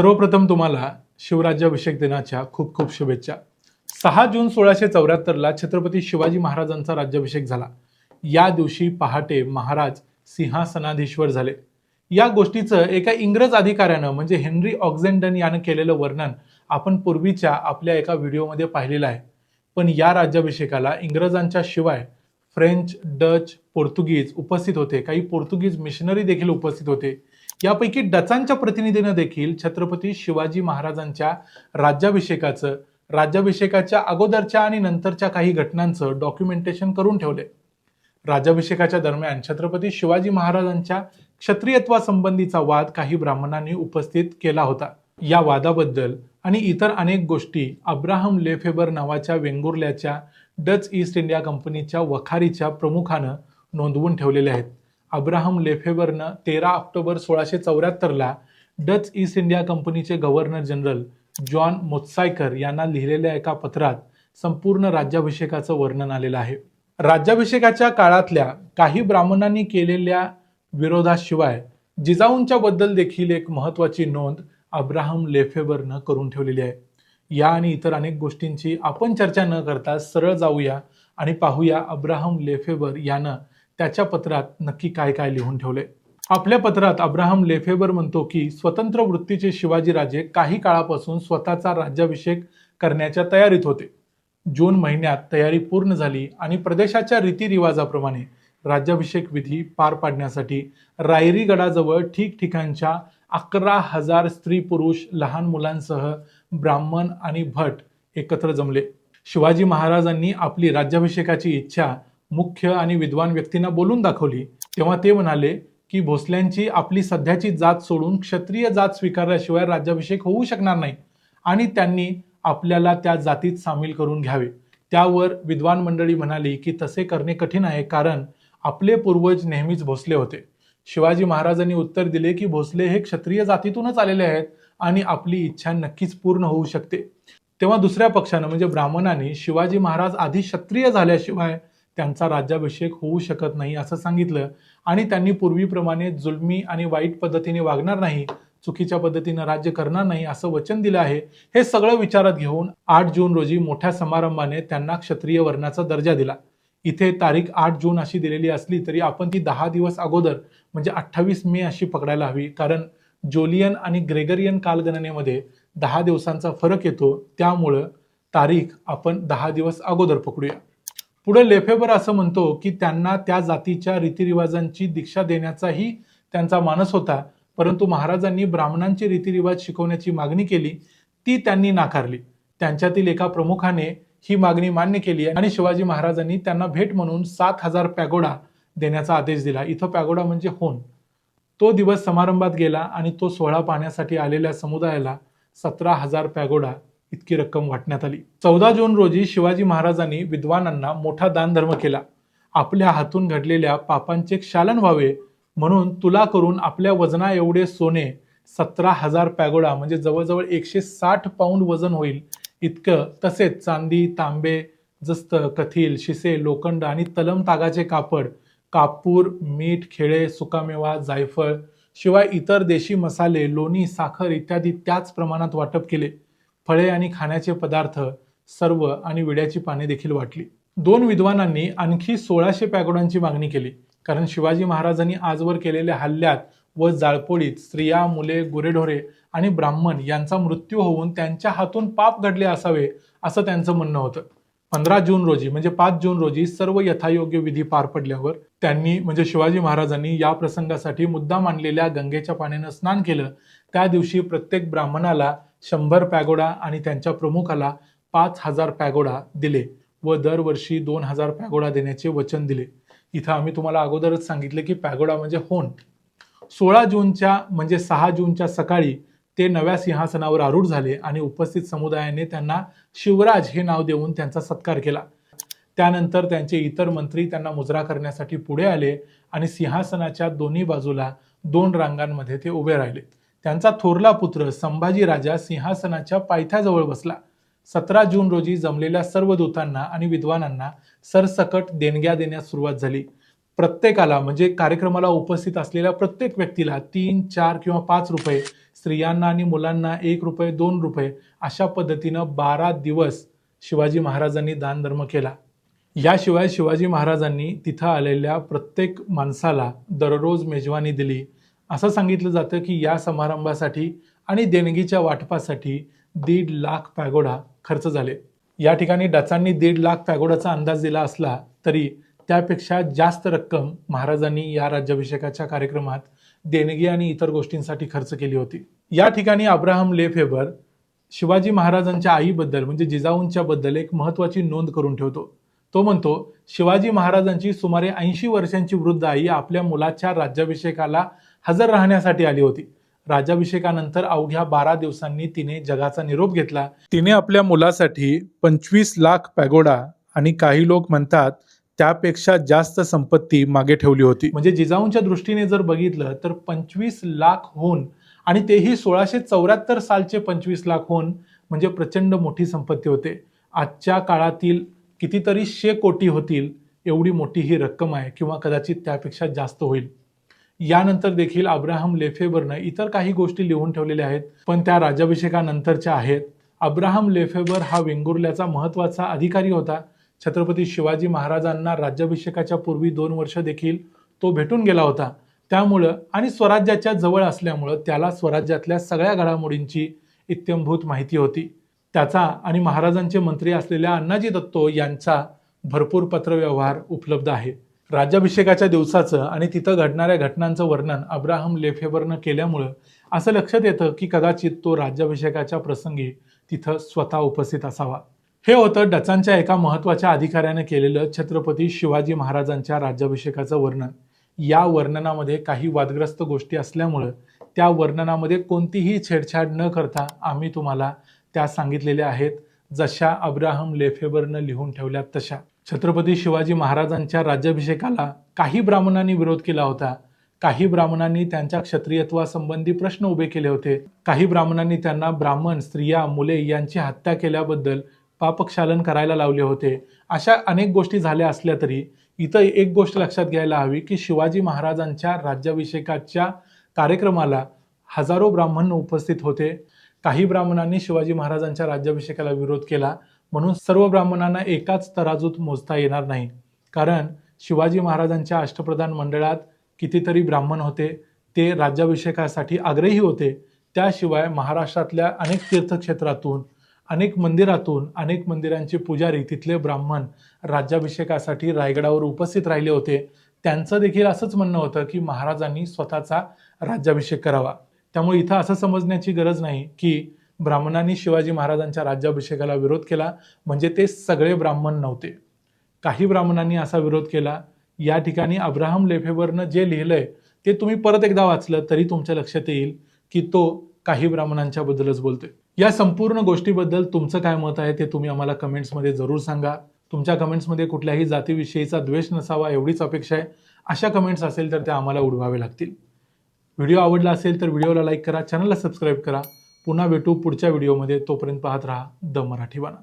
सर्वप्रथम तुम्हाला शिवराज्याभिषेक दिनाच्या खूप खूप शुभेच्छा। 6 जून 1674 ला छत्रपती शिवाजी महाराजांचा राज्याभिषेक झाला। या दिवशी पहाटे महाराज सिंहासनाधीश्वर झाले। या गोष्टीचं एका इंग्रज अधिकाऱ्यानं म्हणजे हेनरी ऑक्झेंडन यानं केलेलं वर्णन आपण पूर्वीच्या आपल्या एका व्हिडिओमध्ये पाहिलेलं आहे। पण या राज्याभिषेकाला इंग्रजांच्या शिवाय फ्रेंच, डच, पोर्तुगीज उपस्थित होते। काही पोर्तुगीज मिशनरी देखील उपस्थित होते। यापैकी डचांच्या प्रतिनिधीने देखील छत्रपती शिवाजी महाराजांच्या राज्याभिषेकाच्या अगोदरच्या आणि नंतरच्या काही घटनांचं डॉक्युमेंटेशन करून ठेवले। राज्याभिषेकाच्या दरम्यान छत्रपती शिवाजी महाराजांच्या क्षत्रियत्वासंबंधीचा वाद काही ब्राह्मणांनी उपस्थित केला होता। या वादाबद्दल आणि इतर अनेक गोष्टी अब्राहम लेफेबर नावाच्या वेंगुर्ल्याच्या डच ईस्ट इंडिया कंपनीच्या वखारीच्या प्रमुखानं नोंदवून ठेवलेले आहेत। अब्राहम लेफेबरनं 13 ऑक्टोबर 1674 ला डच ईस्ट इंडिया कंपनीचे गव्हर्नर जनरल जॉन मोत्सायकर यांना लिहिलेल्या एका पत्रात संपूर्ण राज्याभिषेकाचं वर्णन आलेलं आहे। राज्याभिषेकाच्या काळातल्या काही ब्राह्मणांनी केलेल्या विरोधाशिवाय जिजाऊंच्या बद्दल देखील एक महत्त्वाची नोंद अब्राहम लेफेबरनं करून ठेवलेली आहे। या आणि इतर अनेक गोष्टींची आपण चर्चा न करता सरळ जाऊया आणि पाहूया अब्राहम लेफेबर यानं त्याच्या पत्रात नक्की काय काय लिहून ठेवले। आपल्या पत्रात अब्राहम लेफेबर म्हणतो की स्वतंत्र वृत्तीचे शिवाजीराजे काही काळापासून स्वतःचा राज्याभिषेक करण्याच्या तयारीत होते। जून महिन्यात तयारी पूर्ण झाली आणि प्रदेशाच्या रीतिरिवाजाप्रमाणे राज्याभिषेक विधी पार पाडण्यासाठी रायरी गडाजवळ ठिकठिकाणच्या 11,000 स्त्री पुरुष लहान मुलांसह ब्राह्मण आणि भट एकत्र जमले। शिवाजी महाराजांनी आपली राज्याभिषेकाची इच्छा मुख्य आणि विद्वान व्यक्तींना बोलून दाखवली तेव्हा ते म्हणाले की भोसल्यांची आपली सध्याची जात सोडून क्षत्रिय जात स्वीकारल्याशिवाय राज्याभिषेक होऊ शकणार नाही आणि त्यांनी आपल्याला त्या जातीत सामील करून घ्यावे। त्यावर विद्वान मंडळी म्हणाली की तसे करणे कठीण आहे कारण आपले पूर्वज नेहमीच भोसले होते। शिवाजी महाराजांनी उत्तर दिले की भोसले हे क्षत्रिय जातीतूनच आलेले आहेत आणि आपली इच्छा नक्कीच पूर्ण होऊ शकते। तेव्हा दुसऱ्या पक्षानं म्हणजे ब्राह्मणांनी शिवाजी महाराज आधी क्षत्रिय झाल्याशिवाय त्यांचा राज्याभिषेक होऊ शकत नाही असं सांगितलं आणि त्यांनी पूर्वीप्रमाणे जुलमी आणि वाईट पद्धतीने वागणार नाही, चुकीच्या पद्धतीने राज्य करणार नाही असं वचन दिलं आहे। हे सगळं विचारात घेऊन 8 जून रोजी मोठ्या समारंभाने त्यांना क्षत्रिय वर्णाचा दर्जा दिला। इथे तारीख 8 जून अशी दिलेली असली तरी आपण ती 10 दिवस अगोदर म्हणजे 28 मे अशी पकडायला हवी कारण जोलियन आणि ग्रेगरियन कालगणनेमध्ये 10 दिवसांचा फरक येतो। त्यामुळं तारीख आपण 10 दिवस अगोदर पकडूया। पुढे लेफेबर असं म्हणतो की त्यांना त्या जातीच्या रीतिरिवाजांची दीक्षा देण्याचाही त्यांचा मानस होता, परंतु महाराजांनी ब्राह्मणांचे रीतिरिवाज शिकवण्याची मागणी केली ती त्यांनी नाकारली। त्यांच्यातील एका प्रमुखाने ही मागणी मान्य केली आणि शिवाजी महाराजांनी त्यांना भेट म्हणून 7,000 पॅगोडा देण्याचा आदेश दिला। इथं पॅगोडा म्हणजे होन। तो दिवस समारंभात गेला आणि तो सोहळा पाहण्यासाठी आलेल्या समुदायाला 17,000 पॅगोडा इतकी रक्कम वाटण्यात आली। 14 जून रोजी शिवाजी महाराजांनी विद्वानांना मोठा दानधर्म केला। आपल्या हातून घडलेल्या पापांचे क्षालन व्हावे म्हणून तुला करून आपल्या वजना एवढे सोने 17,000 पॅगोडा म्हणजे जवळजवळ 160 पाऊंड वजन होईल इतकं, तसेच चांदी, तांबे, जस्त, कथील, शिसे, लोखंड आणि तलम तागाचे कापड, कापूर, मीठ, खेळे, सुकामेवा, जायफळ शिवाय इतर देशी मसाले, लोणी, साखर इत्यादी त्याच प्रमाणात वाटप केले। फळे आणि खाण्याचे पदार्थ सर्व आणि विड्याची पाने देखील वाटली। 2 विद्वानांनी आणखी 1600 पॅगोडांची मागणी केली कारण शिवाजी महाराजांनी आजवर केलेल्या हल्ल्यात व जाळपोळीत स्त्रिया, मुले, गुरेढोरे आणि ब्राह्मण यांचा मृत्यू होऊन त्यांच्या हातून पाप घडले असावे असं त्यांचं म्हणणं होतं। 15 जून रोजी म्हणजे 5 जून रोजी सर्व यथायोग्य विधी पार पडल्यावर त्यांनी म्हणजे शिवाजी महाराजांनी या प्रसंगासाठी मुद्दाम आणलेल्या गंगेच्या पाण्यानं स्नान केलं। त्या दिवशी प्रत्येक ब्राह्मणाला 100 पॅगोडा आणि त्यांच्या प्रमुखाला 5,000 पॅगोडा दिले व दरवर्षी 2,000 पॅगोडा देण्याचे वचन दिले। इथं आम्ही तुम्हाला अगोदरच सांगितले की पॅगोडा म्हणजे होन। 16 जूनच्या म्हणजे 6 जूनच्या सकाळी ते नव्या सिंहासनावर आरूढ झाले आणि उपस्थित समुदायाने त्यांना शिवराज हे नाव देऊन त्यांचा सत्कार केला। त्यानंतर त्यांचे इतर मंत्री त्यांना मुजरा करण्यासाठी पुढे आले आणि सिंहासनाच्या दोन्ही बाजूला 2 रांगांमध्ये ते उभे राहिले। त्यांचा थोरला पुत्र संभाजी राजा सिंहासनाच्या पायथ्याजवळ बसला। 17 जून रोजी जमलेल्या सर्व दूतांना आणि विद्वानांना सरसकट देणग्या देण्यास सुरुवात झाली। प्रत्येकाला म्हणजे कार्यक्रमाला उपस्थित असलेल्या प्रत्येक व्यक्तीला 3, 4 किंवा 5 रुपये स्त्रियांना आणि मुलांना 1 रुपये 2 रुपये अशा पद्धतीनं 12 दिवस शिवाजी महाराजांनी दानधर्म केला. याशिवाय शिवाजी महाराजांनी तिथं आलेल्या प्रत्येक माणसाला दररोज मेजवानी दिली. असं सांगितलं जातं की या समारंभासाठी आणि देणगीच्या वाटपासाठी 1.5 लाख पॅगोडा खर्च झाले. या ठिकाणी डचांनी 1.5 लाख पॅगोडाचा अंदाज दिला असला तरी त्यापेक्षा जास्त रक्कम महाराजांनी या राज्याभिषेकाच्या कार्यक्रमात देणगी आणि इतर गोष्टींसाठी खर्च केली होती. या ठिकाणी अब्राहम लेफेबर शिवाजी महाराजांच्या आईबद्दल म्हणजे जिजाऊंच्या बद्दल एक महत्त्वाची नोंद करून ठेवतो. तो म्हणतो, शिवाजी महाराजांची सुमारे 80 वर्षांची वृद्ध आई आपल्या मुलाच्या राज्याभिषेकाला हजर राहण्यासाठी आली होती. राज्याभिषेकानंतर अवघ्या 12 दिवसांनी तिने जगाचा निरोप घेतला. तिने आपल्या मुलासाठी 25 लाख पॅगोडा आणि काही लोक म्हणतात त्यापेक्षा जास्त संपत्ती मागे ठेवली होती. म्हणजे जिजाऊंच्या दृष्टीने जर बघितलं तर 25 लाख होऊन आणि तेही 1674 सालचे 25 लाख होऊन म्हणजे प्रचंड मोठी संपत्ती होते. आजच्या काळातील कितीतरी 100 कोटी होतील एवढी मोठी ही रक्कम आहे किंवा कदाचित त्यापेक्षा जास्त होईल. यानंतर देखील अब्राहम लेफेबरनं इतर काही गोष्टी लिहून ठेवलेल्या आहेत, पण त्या राज्याभिषेकानंतरच्या आहेत. अब्राहम लेफेबर हा वेंगुर्ल्याचा महत्त्वाचा अधिकारी होता. छत्रपती शिवाजी महाराजांना राज्याभिषेकाच्या पूर्वी 2 वर्ष देखील तो भेटून गेला होता. त्यामुळं आणि स्वराज्याच्या जवळ असल्यामुळं त्याला स्वराज्यातल्या सगळ्या घडामोडींची इत्थंभूत माहिती होती. त्याचा आणि महाराजांचे मंत्री असलेल्या अण्णाजी दत्तो यांचा भरपूर पत्रव्यवहार उपलब्ध आहे. राज्याभिषेकाच्या दिवसाचं आणि तिथं घडणाऱ्या घटनांचं वर्णन अब्राहम लेफेबरनं केल्यामुळं असं लक्षात येतं की कदाचित तो राज्याभिषेकाच्या प्रसंगी तिथं स्वतः उपस्थित असावा. हे होतं डचांच्या एका महत्त्वाच्या अधिकाऱ्याने केलेलं छत्रपती शिवाजी महाराजांच्या राज्याभिषेकाचं वर्णन. या वर्णनामध्ये काही वादग्रस्त गोष्टी असल्यामुळं त्या वर्णनामध्ये कोणतीही छेडछाड न करता आम्ही तुम्हाला त्या सांगितलेल्या आहेत, जशा अब्राहम लेफेबरनं लिहून ठेवल्या तशा. छत्रपती शिवाजी महाराजांच्या राज्याभिषेकाला काही ब्राह्मणांनी विरोध केला होता. काही ब्राह्मणांनी त्यांच्या क्षत्रियत्वासंबंधी प्रश्न उभे केले होते. काही ब्राह्मणांनी त्यांना ब्राह्मण, स्त्रिया, मुले यांची हत्या केल्याबद्दल पापक्षालन करायला लावले होते. अशा अनेक गोष्टी झाल्या असल्या तरी इथं एक गोष्ट लक्षात घ्यायला हवी की शिवाजी महाराजांच्या राज्याभिषेकाच्या कार्यक्रमाला हजारो ब्राह्मण उपस्थित होते. काही ब्राह्मणांनी शिवाजी महाराजांच्या राज्याभिषेकाला विरोध केला, म्हणून सर्व ब्राह्मणांना एकाच तराजूत मोजता येणार नाही. कारण शिवाजी महाराजांच्या अष्टप्रधान मंडळात कितीतरी ब्राह्मण होते, ते राज्याभिषेकासाठी आग्रही होते. त्याशिवाय महाराष्ट्रातल्या अनेक तीर्थक्षेत्रातून, अनेक मंदिरातून, अनेक मंदिरांचे पुजारी, तिथले ब्राह्मण राज्याभिषेकासाठी रायगडावर उपस्थित राहिले होते. त्यांचं देखील असंच म्हणणं होतं की महाराजांनी स्वतःचा राज्याभिषेक करावा. त्यामुळे इथं असं समजण्याची गरज नाही की ब्राह्मणांनी शिवाजी महाराजांच्या राज्याभिषेकाला विरोध केला म्हणजे ते सगळे ब्राह्मण नव्हते. काही ब्राह्मणांनी असा विरोध केला. या ठिकाणी अब्राहम लेफेबरनं जे लिहिलंय ते तुम्ही परत एकदा वाचलं तरी तुमच्या लक्षात येईल की तो काही ब्राह्मणांच्या बद्दलच बोलतोय. या संपूर्ण गोष्टीबद्दल तुमचं काय मत आहे ते तुम्ही आम्हाला कमेंट्समध्ये जरूर सांगा. तुमच्या कमेंट्समध्ये कुठल्याही जातीविषयीचा द्वेष नसावा एवढीच अपेक्षा आहे. अशा कमेंट्स असेल तर त्या आम्हाला उडवावे लागतील. व्हिडिओ आवडला असेल तर व्हिडिओला लाईक करा, चॅनलला सबस्क्राईब करा. पुन्हा भेटू पुढच्या व्हिडिओमध्ये. तोपर्यंत पाहत राहा द मराठी बाणा.